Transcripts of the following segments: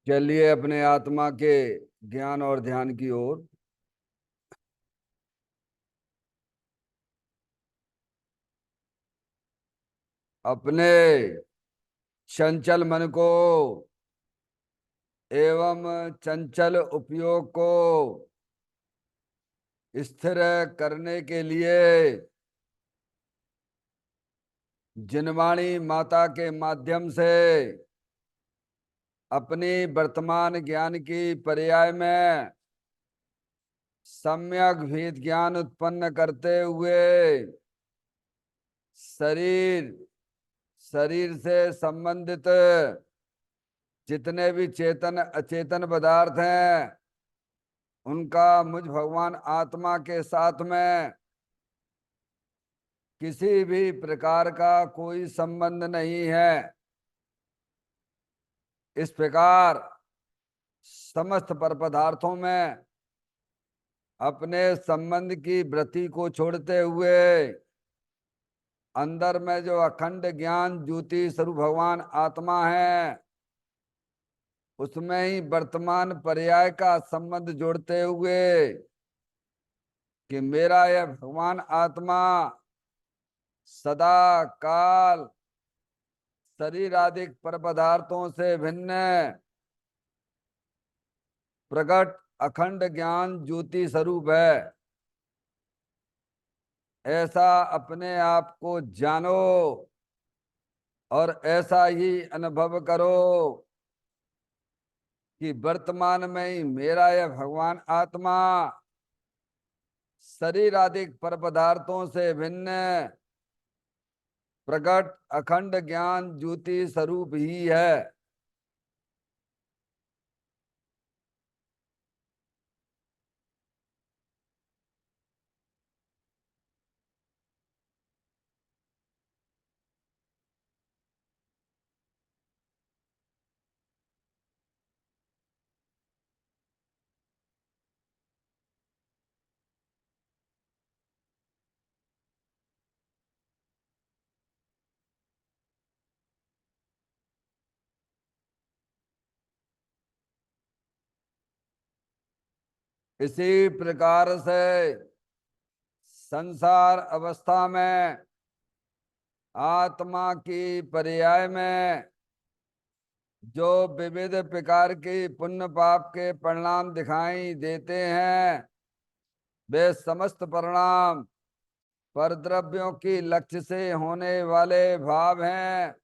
चलिए अपने आत्मा के ज्ञान और ध्यान की ओर। अपने चंचल मन को एवं चंचल उपयोग को स्थिर करने के लिए जिनवाणी माता के माध्यम से अपनी वर्तमान ज्ञान की पर्याय में सम्यक भेद ज्ञान उत्पन्न करते हुए शरीर शरीर से संबंधित जितने भी चेतन अचेतन पदार्थ हैं उनका मुझ भगवान आत्मा के साथ में किसी भी प्रकार का कोई संबंध नहीं है। इस प्रकार समस्त पर पदार्थों में अपने संबंध की वृत्ति को छोड़ते हुए अंदर में जो अखंड ज्ञान ज्योति स्वरूप भगवान आत्मा है उसमें ही वर्तमान पर्याय का संबंध जोड़ते हुए कि मेरा यह भगवान आत्मा सदा काल शरीर आदि पर पदार्थों से भिन्न प्रकट अखंड ज्ञान ज्योति स्वरूप है। ऐसा अपने आप को जानो और ऐसा ही अनुभव करो कि वर्तमान में ही मेरा यह भगवान आत्मा शरीर आदि पर पदार्थों से भिन्न प्रकट अखंड ज्ञान ज्योति स्वरूप ही है। इसी प्रकार से संसार अवस्था में आत्मा की पर्याय में जो विविध प्रकार की पुण्य पाप के परिणाम दिखाई देते हैं वे समस्त परिणाम परद्रव्यों की लक्ष्य से होने वाले भाव हैं।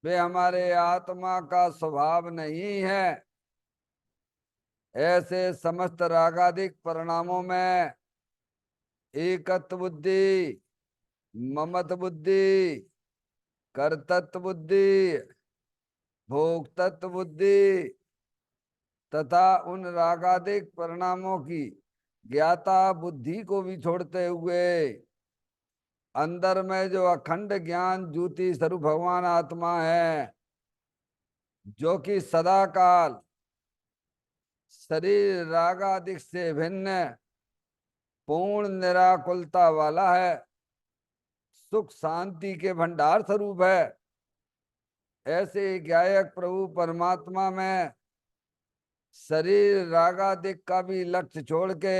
वे हमारे आत्मा का स्वभाव नहीं है। ऐसे समस्त रागादिक परिणामों में एकत्व बुद्धि, ममत बुद्धि, कर्तृत्व बुद्धि, भोक्तत्व बुद्धि तथा उन रागादिक परिणामों की ज्ञाता बुद्धि को भी छोड़ते हुए अंदर में जो अखंड ज्ञान ज्योति स्वरूप भगवान आत्मा है जो कि सदा काल शरीर रागादिक से भिन्न पूर्ण निराकुलता वाला है, सुख शांति के भंडार स्वरूप है। ऐसे गायक प्रभु परमात्मा में शरीर रागादिक का भी लक्ष्य छोड़ के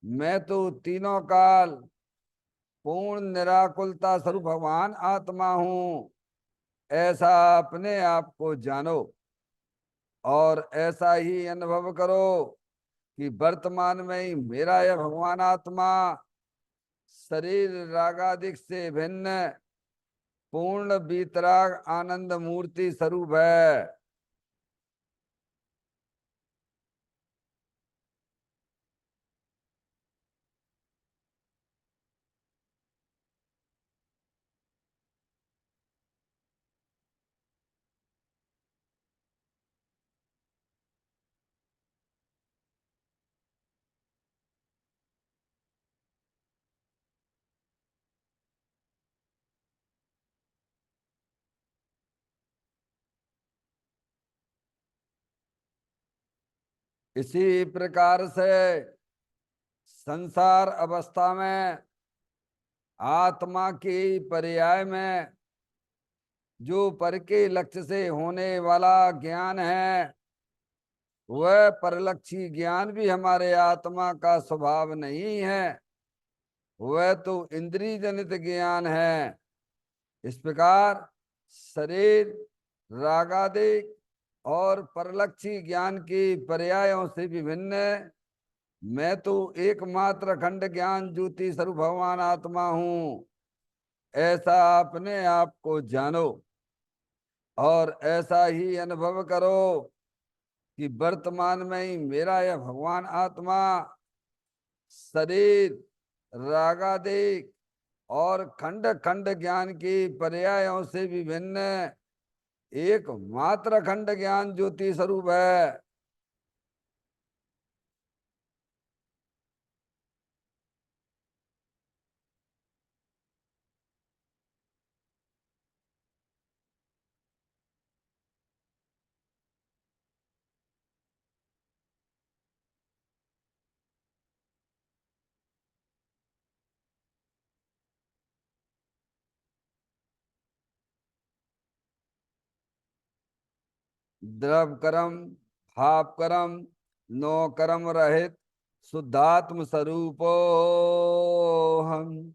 मैं तो तीनों काल पूर्ण निराकुलता स्वरूप भगवान आत्मा हूं, ऐसा अपने आप को जानो और ऐसा ही अनुभव करो कि वर्तमान में ही मेरा यह भगवान आत्मा शरीर रागादिक से भिन्न पूर्ण वीतराग आनंद मूर्ति स्वरूप है। इसी प्रकार से संसार अवस्था में आत्मा की पर्याय में जो पर के लक्ष्य से होने वाला ज्ञान है, वह परलक्षी ज्ञान भी हमारे आत्मा का स्वभाव नहीं है, वह तो इंद्रिय जनित ज्ञान है। इस प्रकार शरीर, रागादिक और परलक्षी ज्ञान की पर्यायों से विभिन्न मैं तो एकमात्र अखंड ज्ञान ज्योति स्वरूप भगवान आत्मा हूं, ऐसा अपने आप को जानो और ऐसा ही अनुभव करो कि वर्तमान में ही मेरा यह भगवान आत्मा शरीर, रागादिक और खंड खंड ज्ञान की पर्यायों से विभिन्न एकमात्र खंड ज्ञान ज्योति स्वरूप है। द्रव कर्म, भाव कर्म, नो कर्म रहित शुद्धात्म स्वरूपो हम।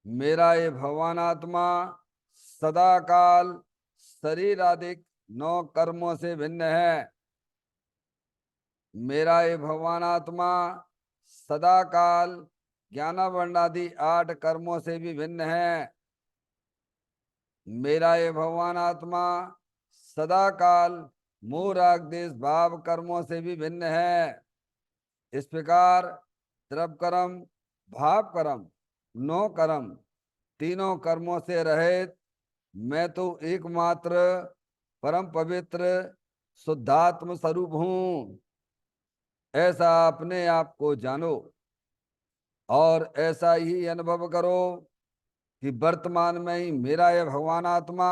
मेरा ये भगवान आत्मा सदा काल शरीर आदि नौ कर्मों से भिन्न है। मेरा ये भगवान आत्मा सदा काल ज्ञानावर्ण आदि 8 कर्मों से भी भिन्न है। मेरा ये भगवान आत्मा सदा काल मोह राग देश भाव कर्मों से भी भिन्न है। इस प्रकार द्रव कर्म, भाव कर्म, नो कर्म तीनों कर्मों से रहित मैं तो एकमात्र परम पवित्र शुद्धात्म स्वरूप हूं, ऐसा अपने आप को जानो और ऐसा ही अनुभव करो कि वर्तमान में ही मेरा यह भगवान आत्मा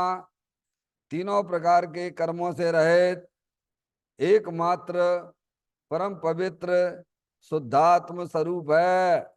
तीनों प्रकार के कर्मों से रहित एकमात्र परम पवित्र शुद्धात्म स्वरूप है।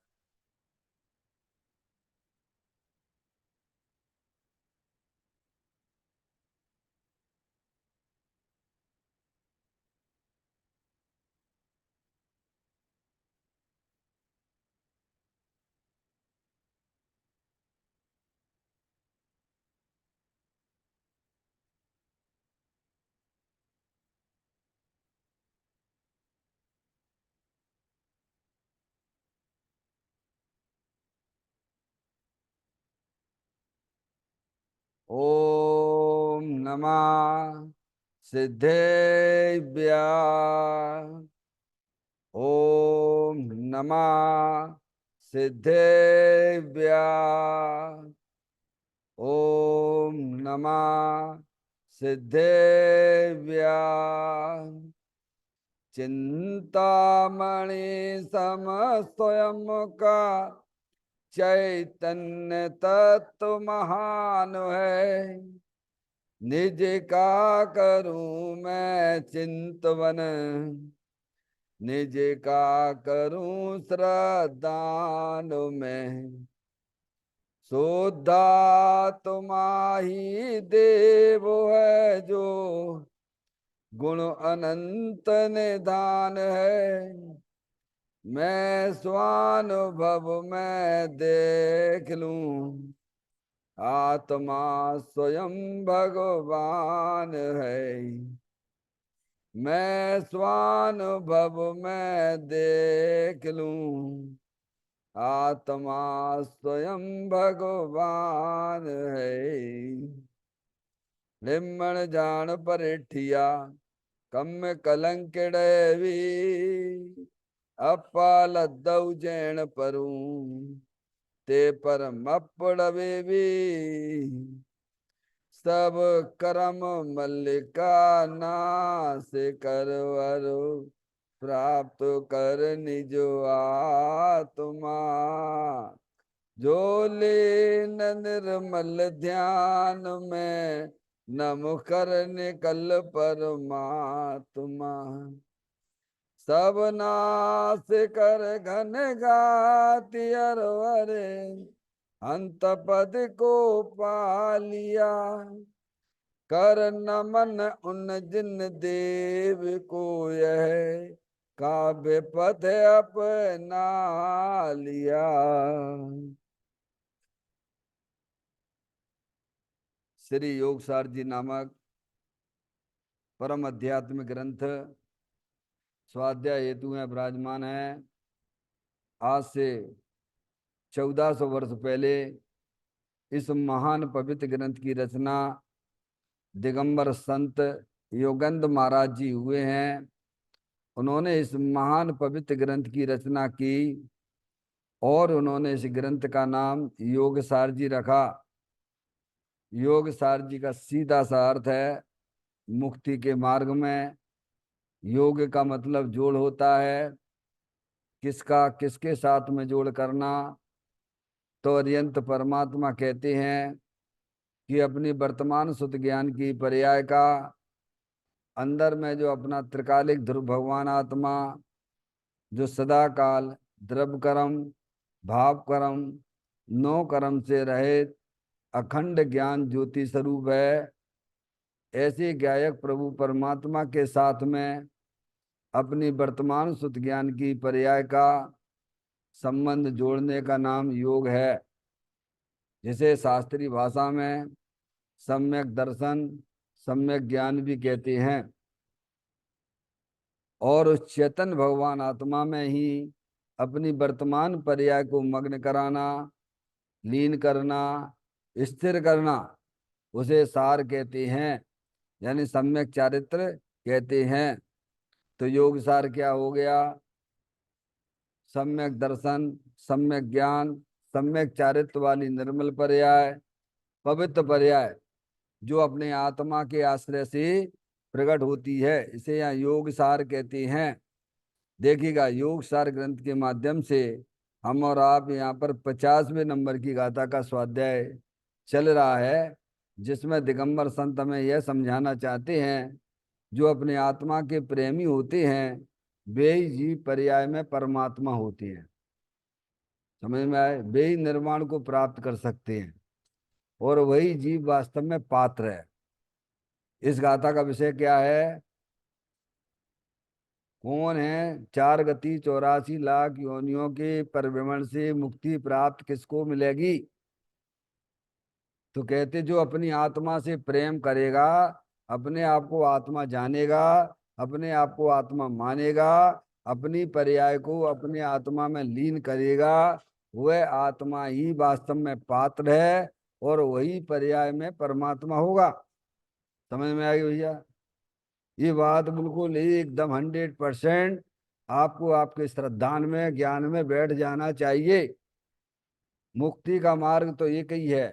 ओम नमः सिद्धेभ्य। ओम नमः सिद्धेभ्य। ओम नमः सिद्धेभ्य। चिंतामणि सम स्वयं का चैतन्य तत्व महान है। निज का करूं मैं चिंतवन, निज का करूं श्रद्धान में। शुद्धा तुम्हारी देव है जो गुण अनंत निधान है। मैं स्वानुभव में देख लूं आत्मा स्वयं भगवान है। मैं स्वानुभव में देख लूं आत्मा स्वयं भगवान है। लिम्मण जान परिठिया कम कलंकिड़वी, अपालदौ जैन परू ते पर मपड़वे भी। सब कर्म मल्लिका नाश करवर, प्राप्त कर निज आत्मा। जो लीन निर्मल ध्यान में नम कर निकल परमात्मा। सब नाश कर घन गाति अरवरे, अंत पद को पा लिया, कर नमन उन जिन देव को, यह काव्य पथ अपना लिया। श्री योगसार जी नामक परम आध्यात्मिक ग्रंथ स्वाध्याय हेतु में विराजमान है। आज से 1400 वर्ष पहले इस महान पवित्र ग्रंथ की रचना दिगंबर संत योगेंद्र महाराज जी हुए हैं। उन्होंने इस महान पवित्र ग्रंथ की रचना की और उन्होंने इस ग्रंथ का नाम योगसार जी रखा। योगसार जी का सीधा सा अर्थ है मुक्ति के मार्ग में। योग का मतलब जोड़ होता है, किसका किसके साथ में जोड़ करना। तो अरियंत परमात्मा कहते हैं कि अपनी वर्तमान शुद्ध ज्ञान की पर्याय का अंदर में जो अपना त्रिकालिक ध्रुव भगवान आत्मा जो सदा काल द्रव्य कर्म भाव कर्म नौ कर्म से रहित अखंड ज्ञान ज्योति स्वरूप है, ऐसे गायक प्रभु परमात्मा के साथ में अपनी वर्तमान शुद्ध ज्ञान की पर्याय का संबंध जोड़ने का नाम योग है, जिसे शास्त्रीय भाषा में सम्यक दर्शन सम्यक ज्ञान भी कहते हैं। और उस चेतन भगवान आत्मा में ही अपनी वर्तमान पर्याय को मग्न कराना, लीन करना, स्थिर करना, उसे सार कहते हैं, यानी सम्यक चारित्र कहते हैं। तो योग सार क्या हो गया? सम्यक दर्शन, सम्यक ज्ञान, सम्यक चारित्र वाली निर्मल पर्याय, पवित्र पर्याय जो अपने आत्मा के आश्रय से प्रकट होती है, इसे यहाँ योग सार कहते हैं। देखिएगा, योग सार ग्रंथ के माध्यम से हम और आप यहाँ पर 50वें नंबर की गाथा का स्वाध्याय चल रहा है, जिसमें दिगंबर संत हमें यह समझाना चाहते हैं जो अपने आत्मा के प्रेमी होते हैं वे ही जीव पर्याय में परमात्मा होते हैं। समझ में आए? वे ही निर्वाण को प्राप्त कर सकते हैं और वही जीव वास्तव में पात्र है। इस गाथा का विषय क्या है? कौन है 4 गति 84 लाख योनियों के परिभ्रमण से मुक्ति प्राप्त किसको मिलेगी? तो कहते जो अपनी आत्मा से प्रेम करेगा, अपने आप को आत्मा जानेगा, अपने आप को आत्मा मानेगा, अपनी पर्याय को अपने आत्मा में लीन करेगा, वह आत्मा ही वास्तव में पात्र है और वही पर्याय में परमात्मा होगा। समझ में आ गई भैया? ये बात बिल्कुल एकदम 100% आपको आपके श्रद्धान में ज्ञान में बैठ जाना चाहिए। मुक्ति का मार्ग तो एक ही है।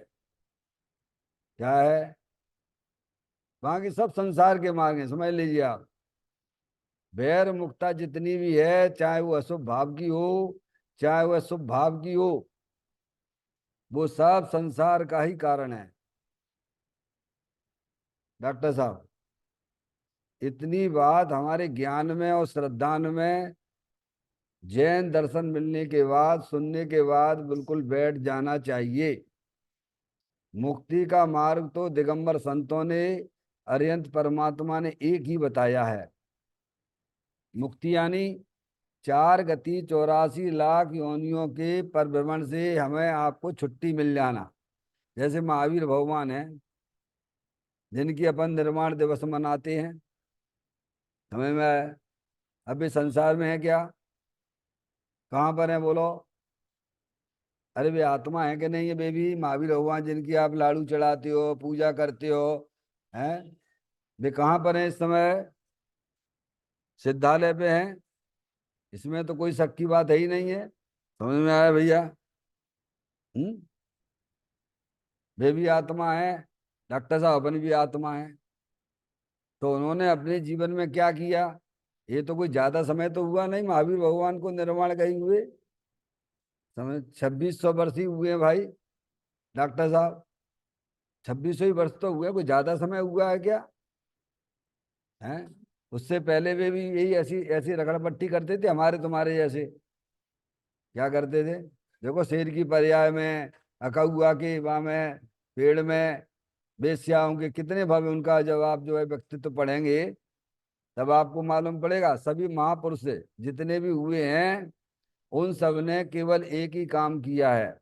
क्या है? बाकी सब संसार के मार्ग हैं, समझ लीजिए आप। वैर मुक्ता जितनी भी है, चाहे वो अशुभ भाव की हो चाहे वह शुभ भाव की हो, वो सब संसार का ही कारण है। डॉक्टर साहब, इतनी बात हमारे ज्ञान में और श्रद्धान में जैन दर्शन मिलने के बाद सुनने के बाद बिल्कुल बैठ जाना चाहिए। मुक्ति का मार्ग तो दिगंबर संतों ने अरिहंत परमात्मा ने एक ही बताया है। मुक्ति यानी 4 गति 84 लाख योनियों के परिभ्रमण से हमें आपको छुट्टी मिल जाना। जैसे महावीर भगवान है जिनकी अपन निर्माण दिवस मनाते हैं, समझ में आया? अभी संसार में है क्या? कहाँ पर है बोलो? अरे वे आत्मा है कि नहीं है? बेबी महावीर भगवान जिनकी आप लाड़ू चढ़ाते हो, पूजा करते हो, हैं, वे कहाँ पर हैं इस समय? सिद्धालय पे हैं। इसमें तो कोई शक की बात है ही नहीं है। समझ में आया भैया? हम्म। वे भी आत्मा है, डॉक्टर साहब अपन भी आत्मा है। तो उन्होंने अपने जीवन में क्या किया? ये तो कोई ज्यादा समय तो हुआ नहीं महावीर भगवान को निर्माण गए हुए, समझ 2600 वर्ष ही हुए हैं भाई। डॉक्टर साहब 2600 ही वर्ष तो हुए, कोई ज्यादा समय हुआ है क्या? हैं? उससे पहले वे भी यही ऐसी ऐसी रगड़पट्टी करते थे हमारे तुम्हारे जैसे। क्या करते थे? देखो शेर की पर्याय में अकहुआ के वहां में पेड़ में बेस्याओं के कितने भव्य, उनका जब आप जो है व्यक्तित्व पढ़ेंगे तब आपको मालूम पड़ेगा। सभी महापुरुष से जितने भी हुए हैं उन सब ने केवल एक ही काम किया है,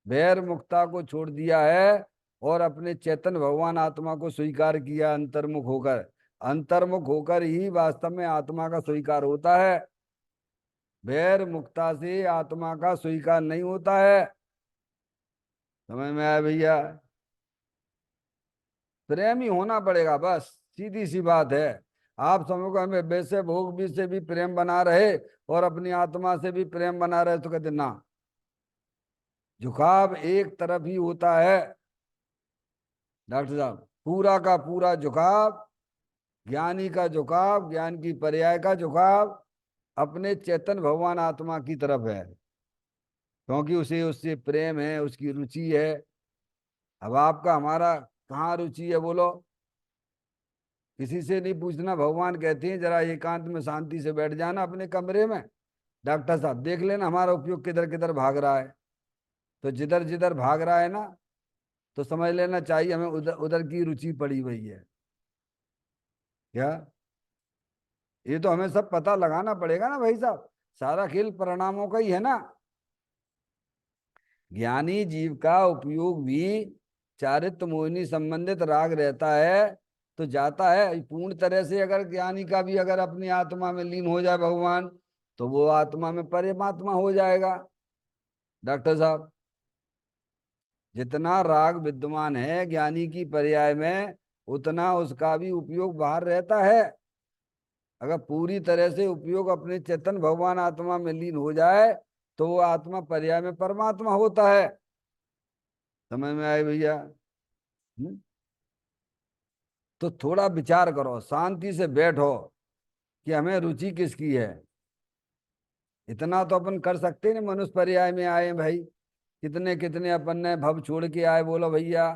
वैर मुक्ता को छोड़ दिया है और अपने चेतन भगवान आत्मा को स्वीकार किया अंतर्मुख होकर। अंतर्मुख होकर ही वास्तव में आत्मा का स्वीकार होता है, वैर मुक्ता से आत्मा का स्वीकार नहीं होता है। समझ में आया भैया? प्रेमी होना पड़ेगा, बस सीधी सी बात है। आप समझो हमें वैसे भोग भी से भी प्रेम बना रहे और अपनी आत्मा से भी प्रेम बना रहे तो कहते ना, झुकाव एक तरफ ही होता है डॉक्टर साहब, पूरा का पूरा झुकाव, ज्ञानी का झुकाव, ज्ञान की पर्याय का झुकाव अपने चेतन भगवान आत्मा की तरफ है, क्योंकि उसे उससे प्रेम है, उसकी रुचि है। अब आपका हमारा कहाँ रुचि है बोलो? किसी से नहीं पूछना। भगवान कहते हैं जरा एकांत में शांति से बैठ जाना अपने कमरे में, डॉक्टर साहब देख लेना हमारा उपयोग किधर किधर भाग रहा है। तो जिधर जिधर भाग रहा है ना, तो समझ लेना चाहिए हमें उधर उधर की रुचि पड़ी हुई है। क्या? ये तो हमें सब पता लगाना पड़ेगा ना भाई साहब, सारा खेल परिणामों का ही है ना। ज्ञानी जीव का उपयोग भी चारित्र मोहिनी संबंधित राग रहता है तो जाता है। पूर्ण तरह से अगर ज्ञानी का भी अगर अपनी आत्मा में लीन हो जाए भगवान, तो वो आत्मा में परमात्मा हो जाएगा डॉक्टर साहब। जितना राग विद्यमान है ज्ञानी की पर्याय में, उतना उसका भी उपयोग बाहर रहता है। अगर पूरी तरह से उपयोग अपने चेतन भगवान आत्मा में लीन हो जाए तो वो आत्मा पर्याय में परमात्मा होता है। समझ में आए भैया? हम्म? तो थोड़ा विचार करो, शांति से बैठो कि हमें रुचि किसकी है। इतना तो अपन कर सकते हैं ना, मनुष्य पर्याय में आए भाई, कितने कितने अपन ने भव छोड़ के आए बोलो भैया,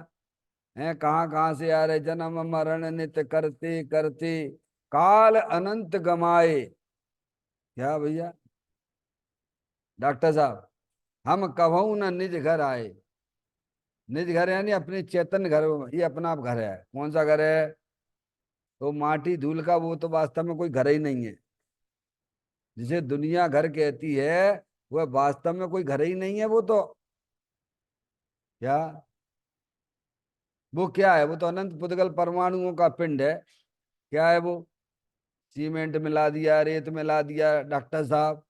हैं कहाँ कहाँ से आ रहे, जन्म मरण नित्य करते करते काल अनंत गमाए। क्या भैया डॉक्टर साहब? हम कभू न निज घर आए। निज घर यानी अपने चेतन घर, ये अपना आप घर है। कौन सा घर है? तो माटी धूल का, वो तो वास्तव में कोई घर ही नहीं है। जिसे दुनिया घर कहती है वह वास्तव में कोई घर ही नहीं है। वो तो क्या, वो क्या है? वो तो अनंत पुद्गल परमाणुओं का पिंड है। क्या है वो? सीमेंट मिला दिया, रेत मिला दिया डॉक्टर साहब,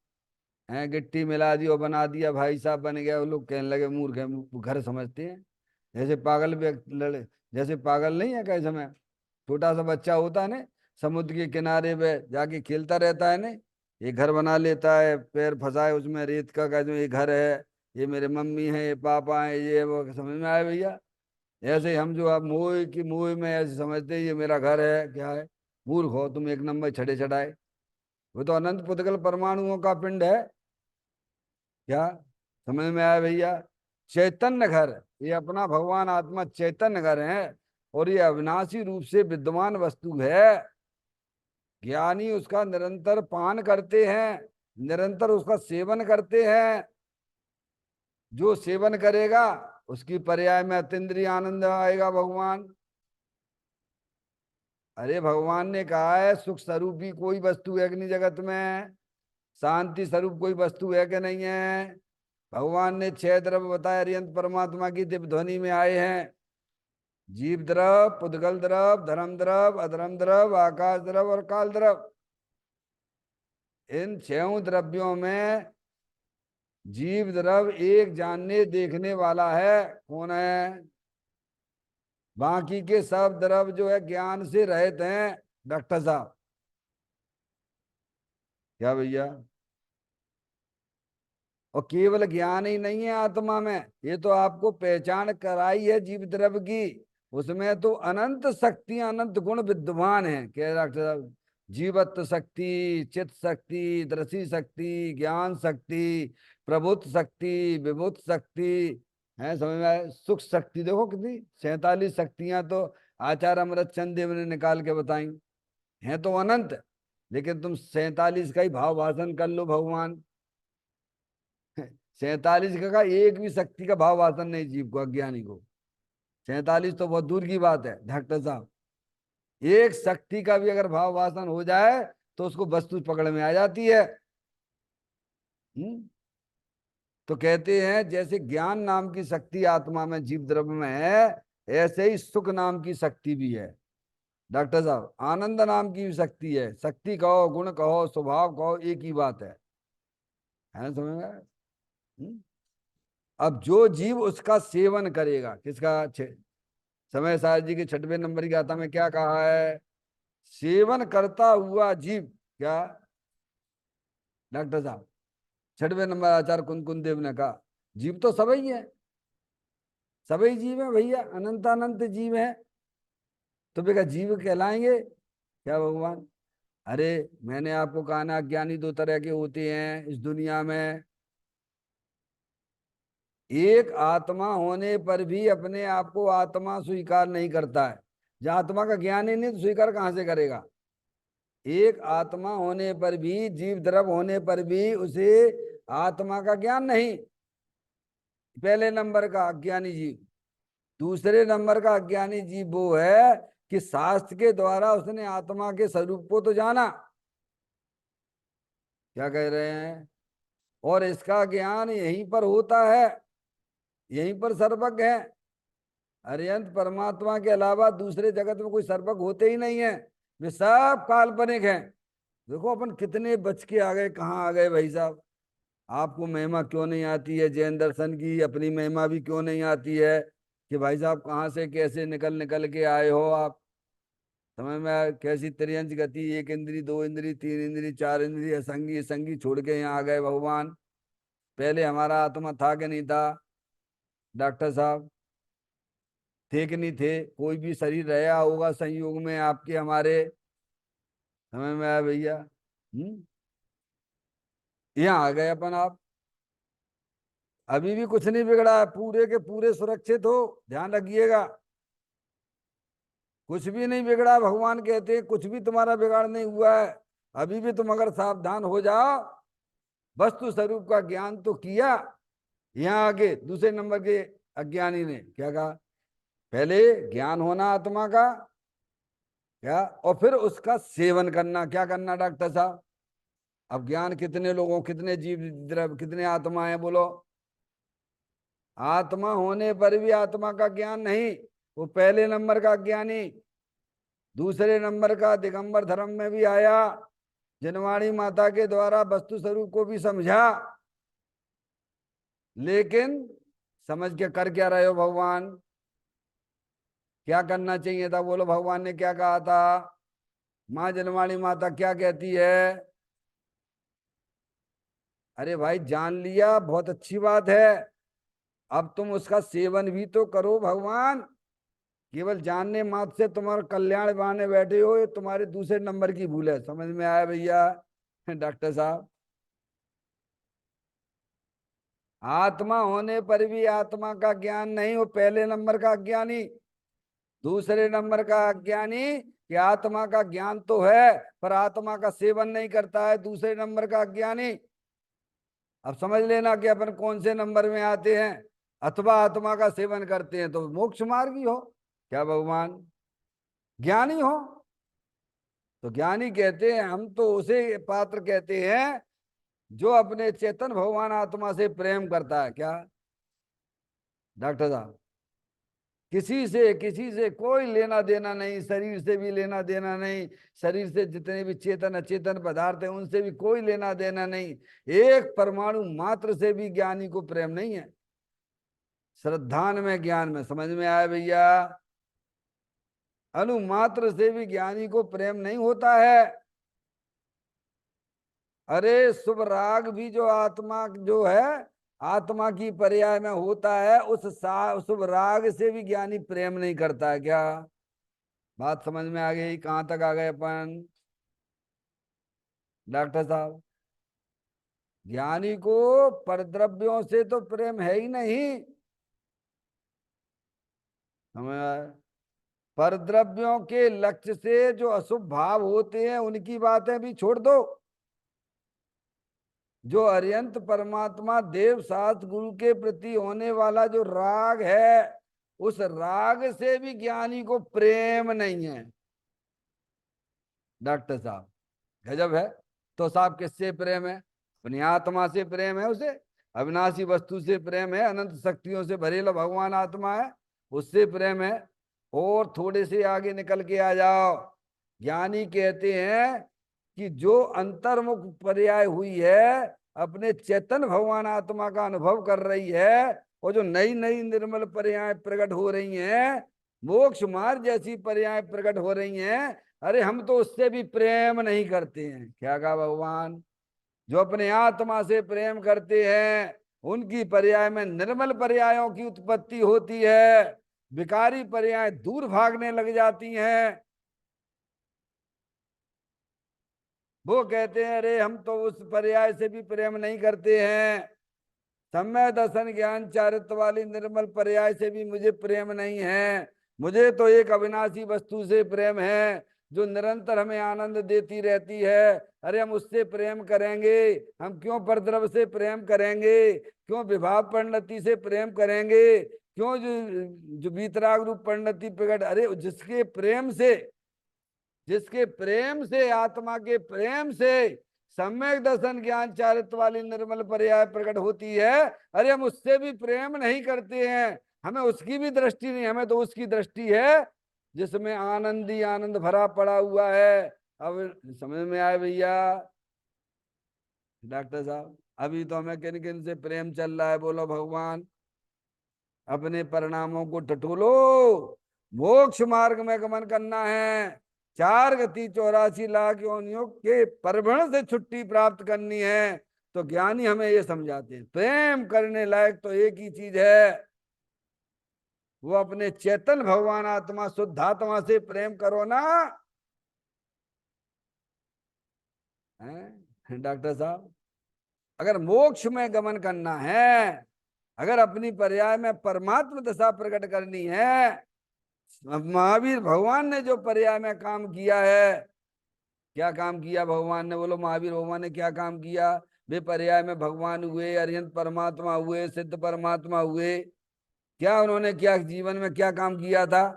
हैं गिट्टी मिला दी और बना दिया भाई साहब, बन गया। वो लोग कहने लगे मूर्ख है, वो घर समझते हैं। जैसे पागल लड़े, जैसे पागल नहीं है कई समय छोटा सा बच्चा होता है ना, समुद्र के किनारे पे जाके खेलता रहता है ना, ये घर बना लेता है, पैर फंसाए उसमें रेत का, कहते हैं ये घर है, ये मेरे मम्मी है, ये पापा है, ये वो। समझ में आया भैया? ऐसे ही हम जो आप मोह की मोह में ऐसे समझते हैं ये मेरा घर है, क्या है? मूर्ख हो तुम, एक नंबर छड़े छड़ाए। वो तो अनंत पुद्गल परमाणुओं का पिंड है। क्या समझ में आया भैया? चैतन्य घर, ये अपना भगवान आत्मा चैतन्य घर है और ये अविनाशी रूप से विद्यमान वस्तु है। ज्ञानी उसका निरंतर पान करते हैं, निरंतर उसका सेवन करते हैं। जो सेवन करेगा उसकी पर्याय में अतीन्द्रिय आनंद आएगा भगवान। अरे भगवान ने कहा है सुख स्वरूप ही कोई वस्तु है कि नहीं जगत में? शांति स्वरूप कोई वस्तु है कि नहीं है? भगवान ने 6 द्रव्य बताए, अरिहंत परमात्मा की दिव्य ध्वनि में आए हैं। जीव द्रव, पुद्गल द्रव, धर्म द्रव, अधर्म द्रव, आकाश द्रव और काल द्रव। इन 6 द्रव्यों में जीव द्रव एक जानने देखने वाला है। कौन है? बाकी के सब द्रव जो है ज्ञान से रहित हैं डॉक्टर साहब। क्या भैया? और केवल ज्ञान ही नहीं है आत्मा में, ये तो आपको पहचान कराई है जीव द्रव्य की। उसमें तो अनंत शक्तियां, अनंत गुण विद्यमान हैं। क्या डॉक्टर साहब? जीवत्व शक्ति, चित्त शक्ति, दृष्टि शक्ति, ज्ञान शक्ति, प्रभुत्व शक्ति, विभुत शक्ति है। समझ में आए? सुख शक्ति देखो कितनी, 47 शक्तियां तो आचार्य अमृत चंद देव ने निकाल के बताई हैं। तो अनंत, लेकिन तुम 47 का ही भाव भाषण कर लो भगवान 47 का कहा, एक भी शक्ति का भाव वासन नहीं जीव को, अज्ञानी को। 47 तो बहुत दूर की बात है डॉक्टर साहब। एक शक्ति का भी अगर भाव वासन हो जाए तो उसको वस्तु पकड़ में आ जाती है। हम्म। तो कहते हैं जैसे ज्ञान नाम की शक्ति आत्मा में, जीव द्रव्य में है, ऐसे ही सुख नाम की शक्ति भी है डॉक्टर साहब। आनंद नाम की भी शक्ति है। शक्ति कहो, गुण कहो, स्वभाव कहो, एक ही बात है ना, समझ में आया? अब जो जीव उसका सेवन करेगा, किसका? समय साहब जी के 6वें नंबर की गाथा में क्या कहा है? सेवन करता हुआ जीव। क्या डॉक्टर साहब? 6वें नंबर आचार्य कुंद देव ने कहा, जीव तो सभी है, सभी जीव है भैया, अनंत अनंत जीव है। तो बेका जीव कहलाएंगे क्या भगवान? अरे मैंने आपको कहा ना, ज्ञानी दो तरह के होते हैं इस दुनिया में। एक आत्मा होने पर भी अपने आप को आत्मा स्वीकार नहीं करता है। जब आत्मा का ज्ञान ही नहीं तो स्वीकार कहां से करेगा? एक आत्मा होने पर भी, जीव द्रव होने पर भी उसे आत्मा का ज्ञान नहीं। पहले नंबर का अज्ञानी जीव। दूसरे नंबर का अज्ञानी जीव वो है कि शास्त्र के द्वारा उसने आत्मा के स्वरूप को तो जाना। क्या कह रहे हैं? और इसका ज्ञान यहीं पर होता है, यहीं पर सर्वज्ञ है। अरियंत परमात्मा के अलावा दूसरे जगत में कोई सर्वज्ञ होते ही नहीं है, वे सब काल्पनिक हैं। देखो अपन कितने बच के आ गए, कहाँ आ गए भाई साहब। आपको महिमा क्यों नहीं आती है जैन दर्शन की? अपनी महिमा भी क्यों नहीं आती है कि भाई साहब कहाँ से कैसे निकल निकल के आए हो आप? समझ में कैसी त्रियंच गति, एक इंद्री, दो इंद्री, तीन इंद्री, चार इंद्री, असंगी संगी छोड़ के यहाँ आ गए भगवान। पहले हमारा आत्मा था कि नहीं था डॉक्टर साहब? थे कि नहीं थे? कोई भी शरीर रहा होगा संयोग में आपके हमारे? समझ में आया भैया? यहाँ आ गए अपन आप। अभी भी कुछ नहीं बिगड़ा है, पूरे के पूरे सुरक्षित हो, ध्यान रखिएगा। कुछ भी नहीं बिगड़ा, भगवान कहते हैं कुछ भी तुम्हारा बिगाड़ नहीं हुआ है। अभी भी तुम अगर सावधान हो जाओ, वस्तु स्वरूप का ज्ञान तो किया। यहाँ आगे दूसरे नंबर के अज्ञानी ने क्या कहा? पहले ज्ञान होना आत्मा का, क्या, और फिर उसका सेवन करना। क्या करना डॉक्टर साहब? अब ज्ञान कितने लोगों, कितने जीव द्रव, कितने आत्मा है बोलो? आत्मा होने पर भी आत्मा का ज्ञान नहीं, वो पहले नंबर का ज्ञानी। दूसरे नंबर का दिगंबर धर्म में भी आया, जनवाणी माता के द्वारा वस्तु स्वरूप को भी समझा, लेकिन समझ के कर क्या रहे हो भगवान? क्या करना चाहिए था बोलो? भगवान ने क्या कहा था? माँ जनवाणी माता क्या कहती है? अरे भाई जान लिया, बहुत अच्छी बात है, अब तुम उसका सेवन भी तो करो भगवान। केवल जानने मात्र से तुम्हारा कल्याण बहाने बैठे हो, ये तुम्हारे दूसरे नंबर की भूल है। समझ में आया भैया डॉक्टर साहब? आत्मा होने पर भी आत्मा का ज्ञान नहीं, वो पहले नंबर का अज्ञानी। दूसरे नंबर का अज्ञानी कि आत्मा का ज्ञान तो है पर आत्मा का सेवन नहीं करता है, दूसरे नंबर का अज्ञानी। अब समझ लेना कि अपन कौन से नंबर में आते हैं। अथवा आत्मा का सेवन करते हैं तो मोक्ष मार्गी हो, क्या भगवान? ज्ञानी हो। तो ज्ञानी कहते हैं, हम तो उसे पात्र कहते हैं जो अपने चेतन भगवान आत्मा से प्रेम करता है। क्या डॉक्टर साहब? किसी से कोई लेना देना नहीं, शरीर से भी लेना देना नहीं, शरीर से जितने भी चेतन अचेतन पदार्थ हैं उनसे भी कोई लेना देना नहीं। एक परमाणु मात्र से भी ज्ञानी को प्रेम नहीं है। श्रद्धान में, ज्ञान में, समझ में आया भैया? अनुमात्र से भी ज्ञानी को प्रेम नहीं होता है। अरे शुभ राग भी जो आत्मा जो है, आत्मा की पर्याय में होता है, उस शुभ राग से भी ज्ञानी प्रेम नहीं करता है। क्या बात समझ में आ गई? कहां तक आ गए अपन डॉक्टर साहब? ज्ञानी को परद्रव्यों से तो प्रेम है ही नहीं। हमें परद्रव्यों के लक्ष्य से जो अशुभ भाव होते हैं उनकी बातें भी छोड़ दो। जो अर्यंत परमात्मा देव शास्त्र गुरु के प्रति होने वाला जो राग है, उस राग से भी ज्ञानी को प्रेम नहीं है। डॉक्टर साहब गजब है। तो साहब किससे प्रेम है? अपनी आत्मा से प्रेम है उसे। अविनाशी वस्तु से प्रेम है, अनंत शक्तियों से भरेला भगवान आत्मा है, उससे प्रेम है। और थोड़े से आगे निकल के आ जाओ। ज्ञानी कहते हैं कि जो अंतर्मुख पर्याय हुई है, अपने चेतन भगवान आत्मा का अनुभव कर रही है, और जो नई नई निर्मल पर्याय प्रकट हो रही हैं, मोक्ष मार्ग जैसी पर्याय प्रकट हो रही हैं, अरे हम तो उससे भी प्रेम नहीं करते हैं। क्या कहा भगवान? जो अपने आत्मा से प्रेम करते हैं, उनकी पर्याय में निर्मल पर्यायों की उत्पत्ति होती है, विकारी पर्याय दूर भागने लग जाती हैं। वो कहते हैं अरे हम तो उस पर्याय से भी प्रेम नहीं करते हैं। सम्यक दर्शन ज्ञान चारित्र वाली निर्मल पर्याय से भी मुझे प्रेम नहीं है। मुझे तो एक अविनाशी वस्तु से प्रेम है, जो निरंतर हमें आनंद देती रहती है। अरे हम उससे प्रेम करेंगे, हम क्यों परद्रव से प्रेम करेंगे? क्यों विभाव परिणति से प्रेम करेंगे? क्यों जो वीतराग रूप परिणति प्रकट, अरे जिसके प्रेम से, आत्मा के प्रेम से सम्यक दर्शन ज्ञान चारित्र वाली निर्मल पर्याय प्रकट होती है, अरे हम उससे भी प्रेम नहीं करते हैं। हमें उसकी भी दृष्टि नहीं, हमें तो उसकी दृष्टि है जिसमें आनंद ही आनंद भरा पड़ा हुआ है। अब समझ में आए भैया? डॉक्टर साहब अभी तो हमें किन किन से प्रेम चल रहा है, बोलो भगवान। अपने परिणामों को टटोलो। मोक्ष मार्ग में गमन करना है, 4 गति 84 लाख योनियों के परभण से छुट्टी प्राप्त करनी है। तो ज्ञानी हमें ये समझाते हैं, प्रेम करने लायक तो एक ही चीज है, वो अपने चेतन भगवान आत्मा शुद्ध आत्मा से प्रेम करो ना। डॉक्टर साहब अगर मोक्ष में गमन करना है, अगर अपनी पर्याय में परमात्म दशा प्रकट करनी है, महावीर भगवान ने जो पर्याय में काम किया है, क्या काम किया भगवान ने? बोलो महावीर भगवान ने क्या काम किया? वे पर्याय में भगवान हुए, अरिहंत परमात्मा हुए, सिद्ध परमात्मा हुए। क्या उन्होंने क्या जीवन में क्या काम किया था?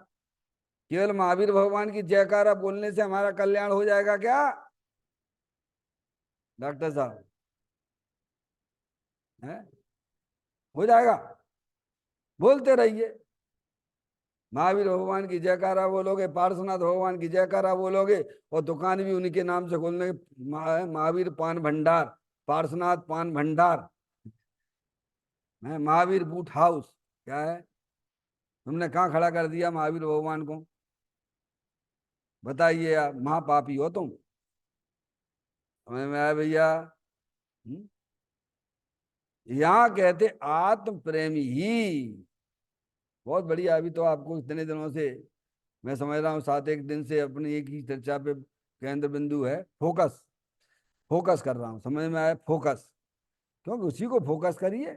केवल महावीर भगवान की जयकारा बोलने से हमारा कल्याण हो जाएगा क्या डॉक्टर साहब? है हो जाएगा? बोलते रहिए। महावीर भगवान की जयकारा बोलोगे, पार्श्वनाथ भगवान की जयकारा बोलोगे, और दुकान भी उन्हीं के नाम से खोलने। महावीर पान भंडार, पार्श्वनाथ पान भंडार, है महावीर बूट हाउस। क्या है? तुमने कहाँ खड़ा कर दिया महावीर भगवान को? बताइए आप, महापापी हो तुम। समझ में आया भैया? हम्म? यहाँ कहते आत्म प्रेमी ही। बहुत बढ़िया। अभी तो आपको इतने दिनों से मैं समझ रहा हूँ, 7 एक दिन से अपनी एक ही चर्चा पे केंद्र बिंदु है, फोकस। फोकस कर रहा हूँ, समझ में आया? फोकस, क्योंकि उसी को फोकस करिए।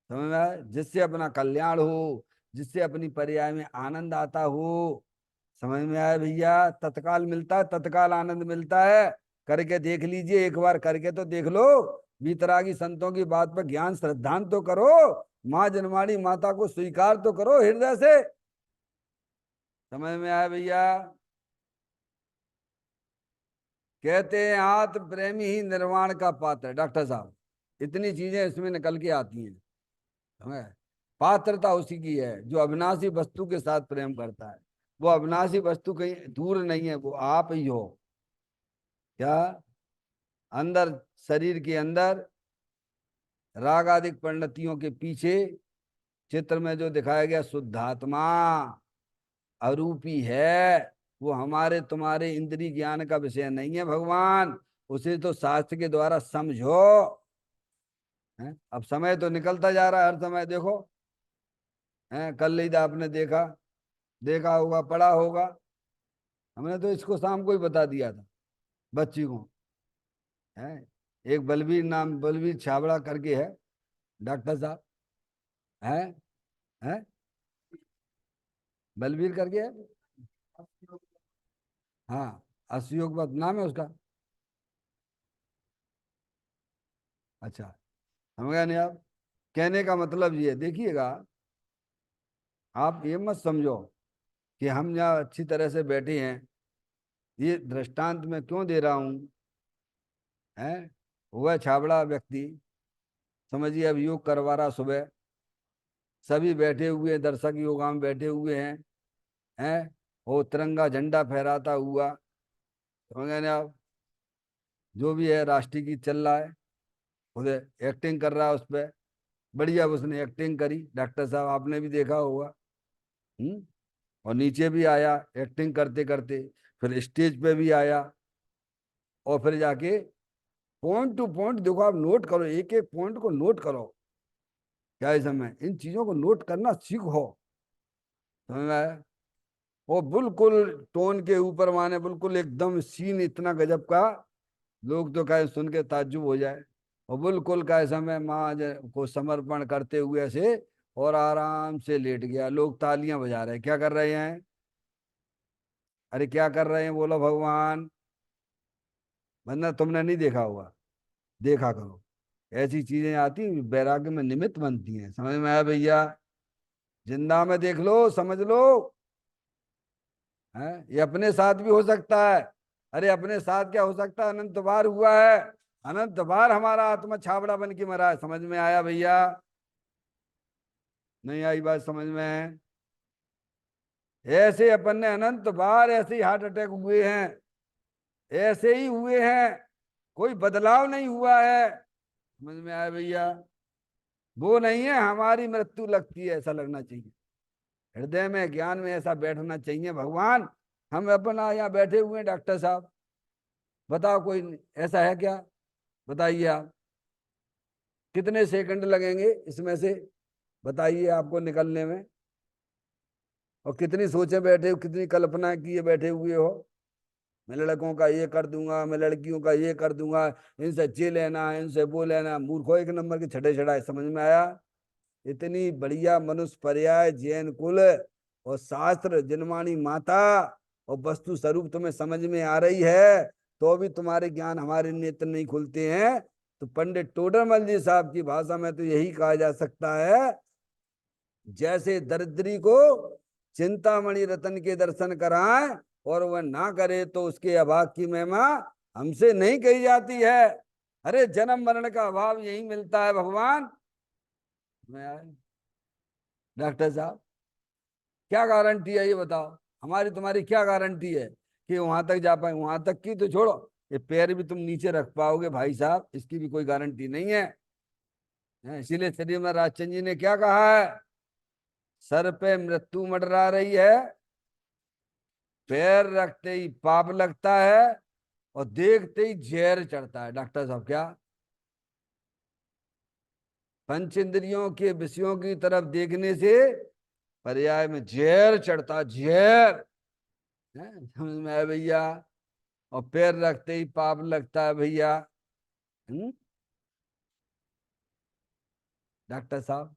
समझ में आया? जिससे अपना कल्याण हो, जिससे अपनी पर्याय में आनंद आता हो। समझ में आया भैया? तत्काल मिलता है, तत्काल आनंद मिलता है। करके देख लीजिए, एक बार करके तो देख लो। वीतरागी संतों की बात पर ज्ञान श्रद्धांत तो करो। माँ जनवाणी माता को स्वीकार तो करो हृदय से। समझ में आया भैया? कहते हैं आत्म प्रेमी ही निर्वाण का पात्र। डॉक्टर साहब इतनी चीजें इसमें निकल के आती हैं। समझ? पात्रता उसी की है जो अविनाशी वस्तु के साथ प्रेम करता है। वो अविनाशी वस्तु कहीं दूर नहीं है, वो आप ही हो। क्या? अंदर, शरीर के अंदर रागादिक परिणतियों के पीछे चित्र में जो दिखाया गया शुद्धात्मा अरूपी है। वो हमारे तुम्हारे इंद्रिय ज्ञान का विषय नहीं है भगवान। उसे तो शास्त्र के द्वारा समझो। है? अब समय तो निकलता जा रहा है, हर समय देखो। है कल ही आपने देखा, देखा होगा, पढ़ा होगा। हमने तो इसको शाम को ही बता दिया था बच्ची को। है एक बलवीर नाम, बलवीर छाबड़ा करके है डॉक्टर साहब। है है बलवीर करके है। हाँ, अस्सी योग नाम है उसका। अच्छा, समझ गए नहीं आप? कहने का मतलब ये देखिएगा, आप ये मत समझो कि हम यहाँ अच्छी तरह से बैठे हैं। ये दृष्टांत मैं क्यों दे रहा हूँ है? वह छाबड़ा व्यक्ति, समझिए अब योग करवा रहा सुबह, सभी बैठे हुए हैं, दर्शक योगा में बैठे हुए हैं, वो तिरंगा झंडा फहराता हुआ, समझ गए ना आप? जो भी है राष्ट्रीय गीत चल रहा है, उधर एक्टिंग कर रहा है उस पर, बढ़िया उसने एक्टिंग करी, डॉक्टर साहब आपने भी देखा होगा। हम्म। और नीचे भी आया एक्टिंग करते करते, फिर स्टेज पे भी आया, और फिर जाके पॉइंट टू पॉइंट देखो, आप नोट करो, एक एक पॉइंट को नोट करो। क्या है समय, इन चीजों को नोट करना सीखो, समझ में आया? वो बिल्कुल टोन के ऊपर, माने बिल्कुल एकदम सीन इतना गजब का, लोग तो कहे सुन के ताज्जुब हो जाए। और बिल्कुल का समय माँ को समर्पण करते हुए ऐसे, और आराम से लेट गया, लोग तालियां बजा रहे हैं, क्या कर रहे हैं? अरे क्या कर रहे हैं बोलो भगवान? वरना तुमने नहीं देखा होगा, देखा करो। ऐसी चीजें आती वैराग्य में निमित्त बनती हैं, समझ में आया भैया? जिंदा में देख लो, समझ लो। है, ये अपने साथ भी हो सकता है। अरे अपने साथ क्या हो सकता है, अनंत बार हुआ है। अनंत बार हमारा आत्मा छाबड़ा बन के मरा है, समझ में आया भैया? नहीं आई बात समझ में? ऐसे अपन ने अनंत बार ऐसे ही हार्ट अटैक हुए हैं, ऐसे ही हुए हैं, कोई बदलाव नहीं हुआ है, समझ में आया भैया? वो नहीं है हमारी मृत्यु लगती है, ऐसा लगना चाहिए, हृदय में ज्ञान में ऐसा बैठना चाहिए, भगवान हम अपना यहाँ बैठे हुए हैं, डॉक्टर साहब बताओ कोई ऐसा है क्या? बताइए आप, कितने सेकंड लगेंगे इसमें से, बताइए आपको निकलने में? और कितनी सोचे बैठे हो, कितनी कल्पना किए बैठे हुए हो, मैं लड़कों का ये कर दूंगा, मैं लड़कियों का ये कर दूंगा, इनसे ये लेना है, इनसे वो लेना है, मूर्खो एक नंबर के छठे छड़ाए, समझ में आया? इतनी बढ़िया मनुष्य पर्याय जैन कुल और शास्त्र जिनवाणी माता और वस्तु स्वरूप तुम्हें समझ में आ रही है, तो भी तुम्हारे ज्ञान हमारे नेत्र नहीं खुलते हैं। तो पंडित टोडरमल जी साहब की भाषा में तो यही कहा जा सकता है, जैसे दरिद्री को चिंतामणि रतन के दर्शन कराएं और वह ना करे तो उसके अभाग की महिमा हमसे नहीं कही जाती है। अरे जन्म मरण का अभाव यही मिलता है भगवान। मैं डॉक्टर साहब, क्या गारंटी है ये बताओ, हमारी तुम्हारी क्या गारंटी है कि वहां तक जा पाए? वहां तक की तो छोड़ो, ये पैर भी तुम नीचे रख पाओगे भाई साहब, इसकी भी कोई गारंटी नहीं है। इसीलिए श्री में राजचंद्र जी ने क्या कहा है, सर पे मृत्यु मंडरा रही है, पैर रखते ही पाप लगता है, और देखते ही जहर चढ़ता है। डॉक्टर साहब क्या, पंच इंद्रियों के विषयों की तरफ देखने से पर्याय में जहर चढ़ता, जहर है, समझ में आया भैया? और पैर रखते ही पाप लगता है भैया। हम्म? डॉक्टर साहब,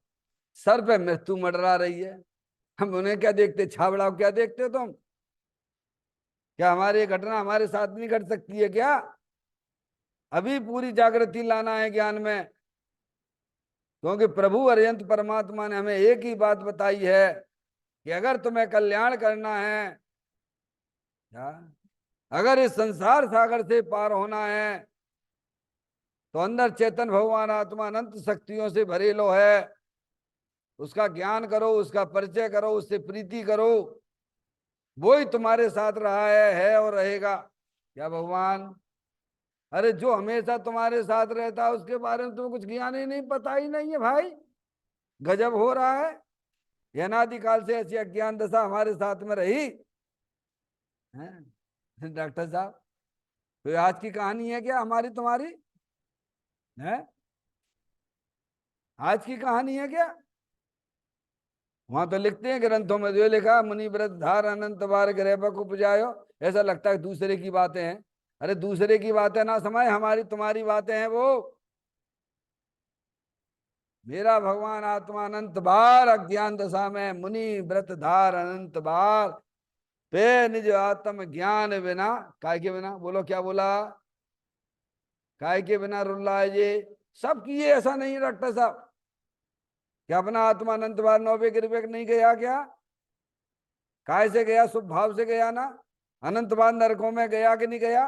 सर पे मृत्यु मंडरा रही है, हम उन्हें क्या देखते, छाबड़ा क्या देखते हो तुम? क्या हमारी ये घटना हमारे साथ नहीं घट सकती है क्या? अभी पूरी जागृति लाना है ज्ञान में, क्योंकि प्रभु अरिहंत परमात्मा ने हमें एक ही बात बताई है कि अगर तुम्हें कल्याण करना है, क्या, अगर इस संसार सागर से पार होना है, तो अंदर चेतन भगवान आत्मा अनंत शक्तियों से भरे लो है, उसका ज्ञान करो, उसका परिचय करो, उससे प्रीति करो, वो ही तुम्हारे साथ रहा है और रहेगा। क्या भगवान? अरे जो हमेशा तुम्हारे साथ रहता है उसके बारे में तुम्हें कुछ ज्ञान ही नहीं, पता ही नहीं है भाई, गजब हो रहा है। ये अनादिकाल से ऐसी अज्ञान दशा हमारे साथ में रही है। डॉक्टर साहब, तो आज की कहानी है क्या हमारी तुम्हारी? है आज की कहानी है क्या? वहां तो लिखते हैं ग्रंथों में, जो लिखा मुनि व्रत धार अनंत बार गृह को उपजायो, ऐसा लगता है दूसरे की बातें हैं। अरे दूसरे की बातें ना समय, हमारी तुम्हारी बातें हैं वो। मेरा भगवान आत्मा अनंत बार अज्ञान दशा में मुनि व्रत धार अनंत बार, पे निज आत्म ज्ञान बिना, काय के बिना, बोलो क्या बोला, काय के बिना रुल्ला है ये? सब किए, ऐसा नहीं है डॉक्टर साहब। क्या अपना आत्मा अनंत बार 9 गिरवे नहीं गया क्या? काय से गया? शुभ भाव से गया ना। अनंत बार नरकों में गया कि नहीं गया?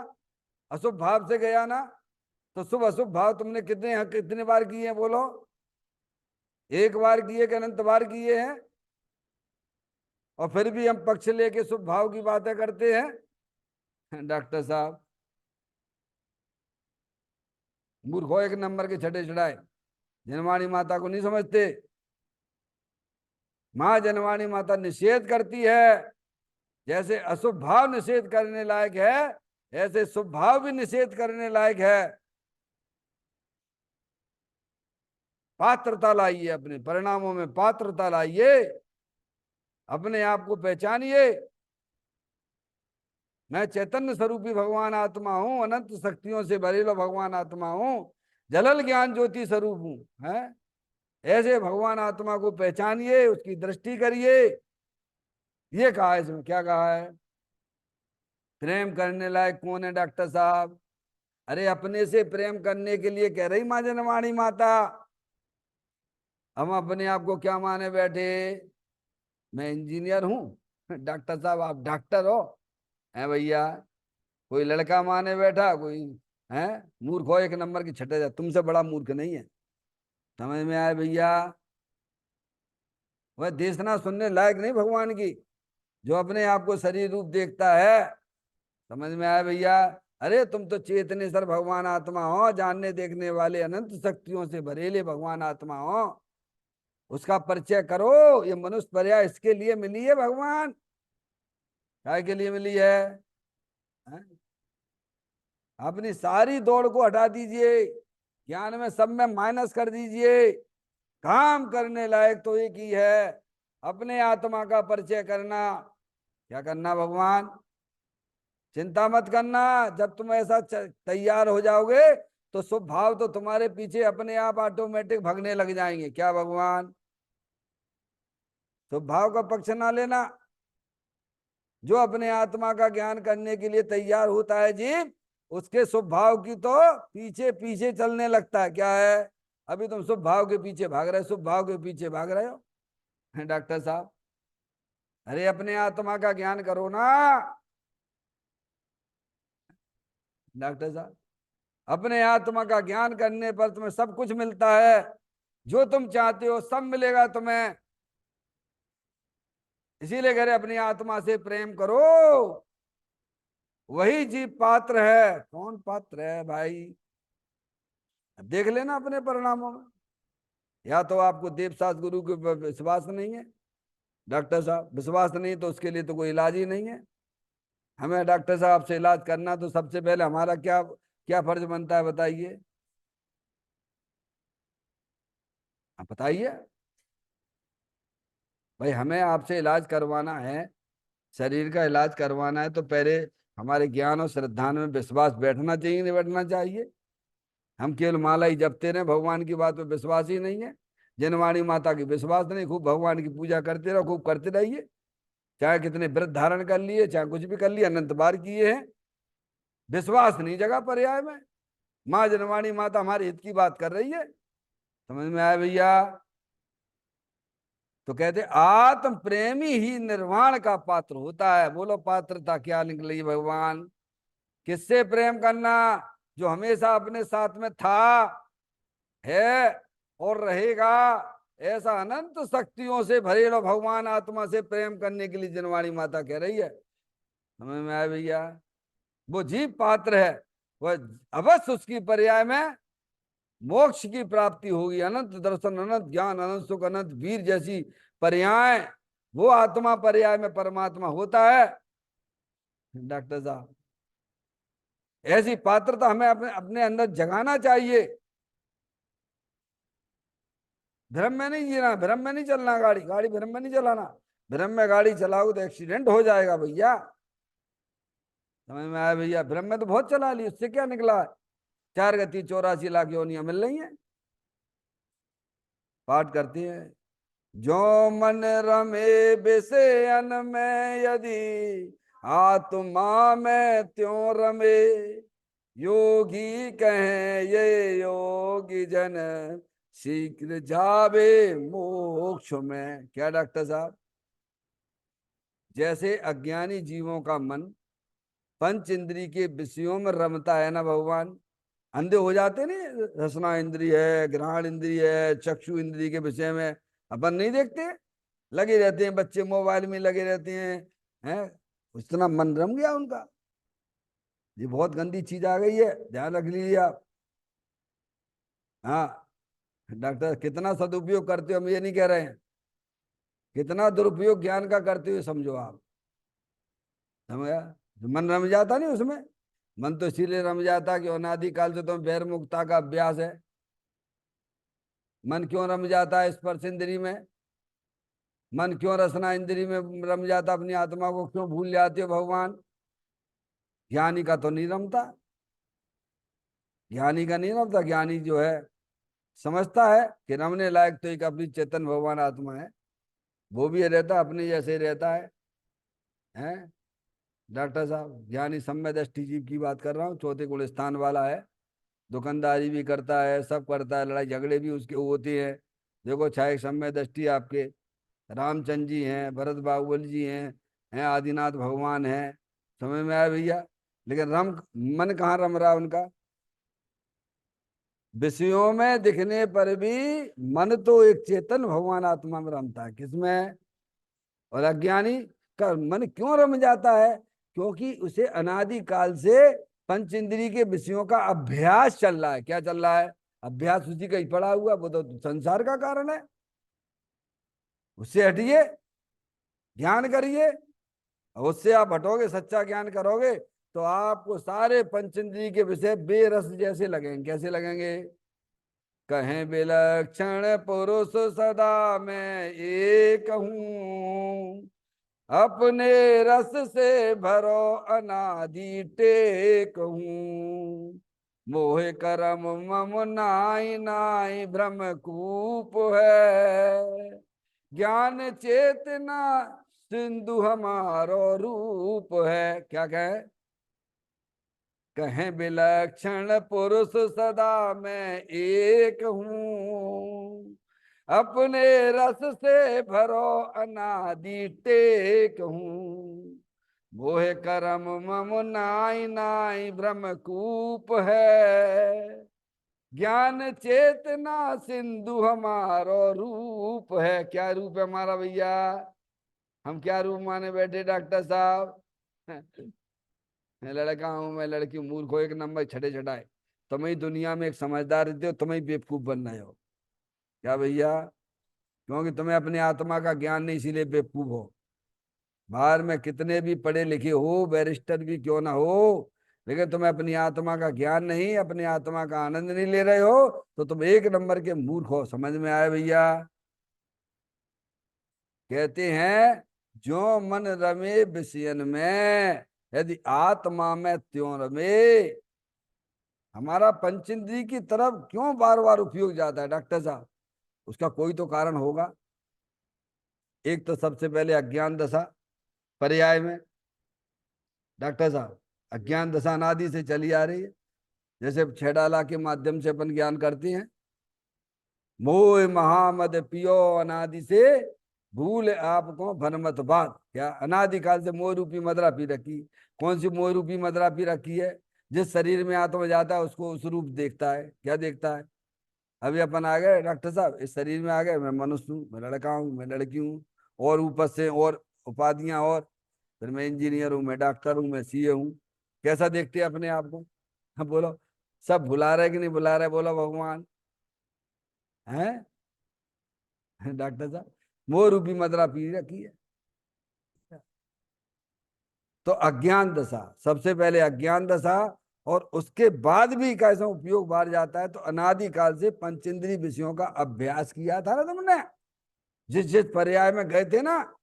अशुभ भाव से गया ना। तो शुभ अशुभ भाव तुमने कितने कितने बार किए हैं बोलो? एक बार किए कि अनंत बार किए हैं? और फिर भी हम पक्ष लेके शुभ भाव की बातें करते हैं। डॉक्टर साहब मूर्खो एक नंबर के छठे चढ़ाए, जनवाणी माता को नहीं समझते। मां जनवाणी माता निषेध करती है। जैसे अशुभ भाव निषेध करने लायक है, ऐसे शुभ भाव भी निषेध करने लायक है। पात्रता लाइए, अपने परिणामों में पात्रता लाइए, अपने आप को पहचानिए। मैं चैतन्य स्वरूपी भगवान आत्मा हूं, अनंत शक्तियों से भरेलो भगवान आत्मा हूं, जलल ज्ञान ज्योति स्वरूप हूं। है ऐसे भगवान आत्मा को पहचानिए, उसकी दृष्टि करिए। ये कहा है इसमें, क्या कहा है? प्रेम करने लायक कौन है डॉक्टर साहब? अरे अपने से प्रेम करने के लिए कह रही माँ जनवाणी माता। हम अपने आप को क्या माने बैठे? मैं इंजीनियर हूं। डॉक्टर साहब आप डॉक्टर हो? है भैया, कोई लड़का माने बैठा, कोई है मूर्ख हो एक नंबर की छठे जा, तुमसे बड़ा मूर्ख नहीं है। समझ में आए भैया? वह देखना सुनने लायक नहीं भगवान की, जो अपने आप को शरीर रूप देखता है। समझ में आया भैया? अरे तुम तो चेतनेश्वर भगवान आत्मा हो, जानने देखने वाले अनंत शक्तियों से भरेले भगवान आत्मा हो। उसका परिचय करो। ये मनुष्य पर्याय इसके लिए मिली है भगवान। काय के लिए मिली है? हैं? अपनी सारी दौड़ को हटा दीजिए, ज्ञान में सब में माइनस कर दीजिए। काम करने लायक तो एक ही है, अपने आत्मा का परिचय करना। क्या करना भगवान? चिंता मत करना। जब तुम ऐसा तैयार हो जाओगे तो शुभ भाव तो तुम्हारे पीछे अपने आप ऑटोमेटिक भगने लग जाएंगे। क्या भगवान? शुभ भाव का पक्ष ना लेना। जो अपने आत्मा का ज्ञान करने के लिए तैयार होता है जीव, उसके शुभ भाव की तो पीछे पीछे चलने लगता है। क्या है? अभी तुम शुभ भाव के पीछे भाग रहे हो, शुभ भाव के पीछे भाग रहे हो। डॉक्टर साहब अरे अपने आत्मा का ज्ञान करो ना। डॉक्टर साहब अपने आत्मा का ज्ञान करने पर तुम्हें सब कुछ मिलता है। जो तुम चाहते हो सब मिलेगा तुम्हें। इसीलिए कह रहे अपनी आत्मा से प्रेम करो। वही जीव पात्र है। कौन पात्र है भाई? देख लेना अपने परिणामों में। या तो आपको देवशास्त्र गुरु के विश्वास नहीं है। डॉक्टर साहब विश्वास नहीं तो उसके लिए तो कोई इलाज ही नहीं है। हमें डॉक्टर साहब से इलाज करना तो सबसे पहले हमारा क्या क्या फर्ज बनता है बताइए? आप बताइए भाई, हमें आपसे इलाज करवाना है, शरीर का इलाज करवाना है, तो पहले हमारे ज्ञान और श्रद्धा में विश्वास बैठना चाहिए नहीं बैठना चाहिए? हम केवल माला ही जपते रहे, भगवान की बात पे विश्वास ही नहीं है। जनवाणी माता की विश्वास नहीं, खूब भगवान की पूजा करते रहो, खूब करते रहिए। चाहे कितने व्रत धारण कर लिए, चाहे कुछ भी कर लिए, अनंत बार किए हैं, विश्वास नहीं जगह पर्याय में। माँ जनवाणी माता हमारे हित की बात कर रही है। समझ में आया भैया? तो कहते आत्म प्रेमी ही निर्वाण का पात्र होता है। बोलो पात्रता क्या निकली भगवान? किससे प्रेम करना? जो हमेशा अपने साथ में था, है और रहेगा। ऐसा अनंत शक्तियों से भरे लो भगवान आत्मा से प्रेम करने के लिए जनवाणी माता कह रही है। समझ में आया भैया? वो जीव पात्र है, वह अवश्य उसकी पर्याय में मोक्ष की प्राप्ति होगी। अनंत दर्शन, अनंत ज्ञान, अनंत सुख, अनंत वीर जैसी पर्याय वो आत्मा पर्याय में परमात्मा होता है। डॉक्टर साहब ऐसी पात्रता हमें अपने अपने अंदर जगाना चाहिए। भ्रम में नहीं जीना, भ्रम में नहीं चलना, गाड़ी गाड़ी भ्रम में नहीं चलाना। भ्रम में गाड़ी चलाओ तो एक्सीडेंट हो जाएगा भैया। समझ में आया भैया? भ्रम में तो बहुत चला ली, उससे क्या निकला? 4 गति 84 लाख योनियां मिल रही हैं। पाठ करती हैं। जो मन रमे विषयन में, यदि आत्मा में त्यों रमे, योगी कहें ये योगी जन, शीघ्र जावे मोक्ष में। क्या डॉक्टर साहब? जैसे अज्ञानी जीवों का मन पंच इंद्री के विषयों में रमता है ना भगवान, अंधे हो जाते नहीं, रसना इंद्रिय है, ग्रहण इंद्रिय है, चक्षु इंद्रिय के विषय में अपन नहीं देखते, लगे रहते हैं बच्चे मोबाइल में लगे रहते हैं। इतना मन रम गया उनका। ये बहुत गंदी चीज आ गई है, ध्यान रख लीजिए आप। हाँ डॉक्टर, कितना सदुपयोग करते हो हम ये नहीं कह रहे हैं, कितना दुरुपयोग ज्ञान का करते हुए समझो आप। समझ गया? मन रम जाता नहीं उसमें। मन तो इसीलिए रम जाता कि अनादिकाल से तो बैर मुक्ता का अभ्यास है। मन क्यों रम जाता है स्पर्श इंद्री में? मन क्यों रसना इंद्री में रम जाता? अपनी आत्मा को क्यों भूल जाते हो भगवान? ज्ञानी का तो नहीं रमता, ज्ञानी का नहीं रमता। ज्ञानी जो है समझता है कि रमने लायक तो एक अपनी चेतन भगवान आत्मा है, वो भी रहता अपने जैसे ही रहता है। डॉक्टर साहब, ज्ञानी सम्य दृष्टि जीव की बात कर रहा हूँ, चौथे गुण स्थान वाला है, दुकानदारी भी करता है, सब करता है, लड़ाई झगड़े भी उसके होते हैं। देखो छाया सम्य दृष्टि आपके रामचंद्र जी हैं, भरत बाहुबली जी हैं आदिनाथ भगवान हैं। समझ में आया भैया? लेकिन रम मन कहाँ रम रहा उनका? विषयों में दिखने पर भी मन तो एक चेतन भगवान आत्मा में रमता है। किसमें? और अज्ञानी का मन क्यों रम जाता है? क्योंकि उसे अनादि काल से पंच इंद्रिय के विषयों का अभ्यास चल रहा है। क्या चल रहा है? अभ्यास उसी का ही पड़ा हुआ, वो तो संसार का कारण है। उससे हटिए, ज्ञान करिए। उससे आप हटोगे, सच्चा ज्ञान करोगे, तो आपको सारे पंचेंद्रिय के विषय बेरस जैसे लगेंगे। कैसे लगेंगे? कहें विलक्षण पुरुष सदा मैं एक हूं, अपने रस से भरो अनादि टेक हूं, मोह करम मम नाई नाई भ्रम कूप है, ज्ञान चेतना सिंधु हमारो रूप है। क्या कहे? कहें विलक्षण पुरुष सदा मैं एक हूँ, अपने रस से भरो अनादि टेक हूँ, मोह करम मम नाई नाई भ्रम कूप है, ज्ञान चेतना सिंधु हमारो रूप है। क्या रूप है हमारा भैया? हम क्या रूप माने बैठे डॉक्टर साहब? मैं लड़का हूं, मैं लड़की हूं, मूर्ख हो एक नंबर छठे छठाए। तुम ही दुनिया में एक समझदार रहते हो, तुम ही बेवकूफ बन रहे हो। क्या भैया? क्योंकि तुम्हें अपनी आत्मा का ज्ञान नहीं, इसीलिए बेवकूफ हो। बाहर में कितने भी पढ़े लिखे हो, बैरिस्टर भी क्यों ना हो, लेकिन तुम्हें अपनी आत्मा का ज्ञान नहीं, अपनी आत्मा का आनंद नहीं ले रहे हो, तो तुम एक नंबर के मूर्ख हो। समझ में आए भैया? कहते हैं जो मन रमे विषयन में, यदि आत्मा में त्यों रमे। हमारा पंचेंद्रिय की तरफ क्यों बार बार उपयोग जाता है डॉक्टर साहब? उसका कोई तो कारण होगा। एक तो सबसे पहले अज्ञान दशा पर्याय में। डॉक्टर साहब, अज्ञान दशा अनादि से चली आ रही है। जैसे छह डाला के माध्यम से अपन ज्ञान करते हैं, मोह महामद पियो अनादि से भूल आपको भनमत बात। क्या अनादिकाल से मोह रूपी मदरा पी रखी? कौन सी मोह रूपी मदरा पी रखी है? जिस शरीर में आत्मा जाता है उसको उस रूप देखता है। क्या देखता है? अभी अपन आ गए डॉक्टर साहब, इस शरीर में आ गए, मैं मनुष्य हूँ, मैं लड़का हूँ, मैं लड़की हूँ, और ऊपर से और उपाधियां, और फिर मैं इंजीनियर हूँ, मैं डॉक्टर हूँ, मैं सीए हूँ। कैसा देखते हैं अपने आप को? हाँ बोलो, सब भुला रहे कि नहीं भुला रहे? बोलो भगवान। हैं? डॉक्टर साहब, मोह रूपी मदरा पी रखी है। तो अज्ञान दशा, सबसे पहले अज्ञान दशा, और उसके बाद भी कैसा उपयोग बाहर जाता है? तो अनादिकाल से पंचेंद्रिय विषयों का अभ्यास किया था ना तुमने, जिस जिस पर्याय में गए थे ना,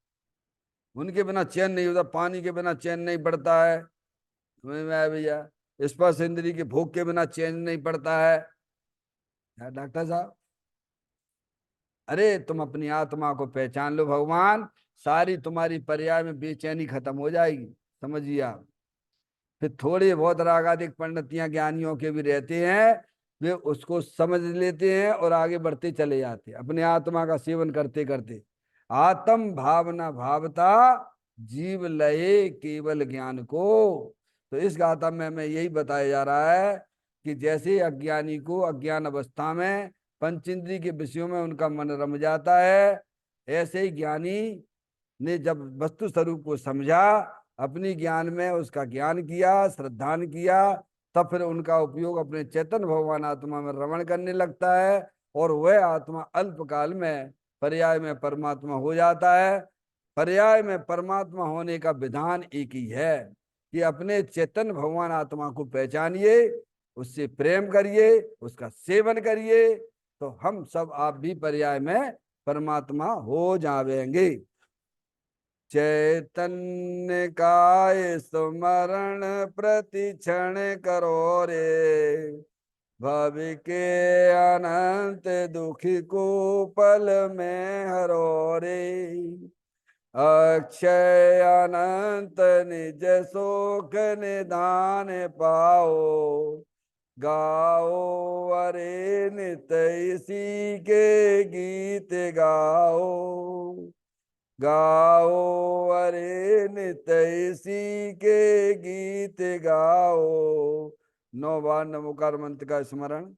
उनके बिना चैन नहीं होता। पानी के बिना चैन नहीं पड़ता है, समझ में आया भैया? स्पर्श इंद्रिय के भोग के बिना चैन नहीं पड़ता है। डॉक्टर साहब, अरे तुम अपनी आत्मा को पहचान लो भगवान, सारी तुम्हारी पर्याय में बेचैनी खत्म हो जाएगी। समझिए आप। फिर थोड़े बहुत रागादिक पंडितियां ज्ञानियों के भी रहते हैं, वे उसको समझ लेते हैं और आगे बढ़ते चले जाते हैं अपने आत्मा का सेवन करते करते। आत्म भावना भावता जीव लये केवल ज्ञान को। तो इस गाथा में हमें यही बताया जा रहा है कि जैसे अज्ञानी को अज्ञान अवस्था में पंचेंद्रिय के विषयों में उनका मन रम जाता है, ऐसे ही ज्ञानी ने जब वस्तु स्वरूप को समझा, अपनी ज्ञान में उसका ज्ञान किया, श्रद्धान किया, तब फिर उनका उपयोग अपने चेतन भगवान आत्मा में रमण करने लगता है, और वह आत्मा अल्पकाल में पर्याय में परमात्मा हो जाता है। पर्याय में परमात्मा होने का विधान एक ही है कि अपने चेतन भगवान आत्मा को पहचानिए, उससे प्रेम करिए, उसका सेवन करिए, तो हम सब आप भी पर्याय में परमात्मा हो जावेंगे। चैतन्य काय स्मरण प्रति क्षण करो रे, भवि के अनंत दुखी को पल में हरो रे। अक्षय अनंत निज सुख निधान पाओ, गाओ अरे नित इसी के गीत गाओ, गाओ अरे नित इसी के गीत गाओ। 9 बार नमोकार मंत्र का स्मरण।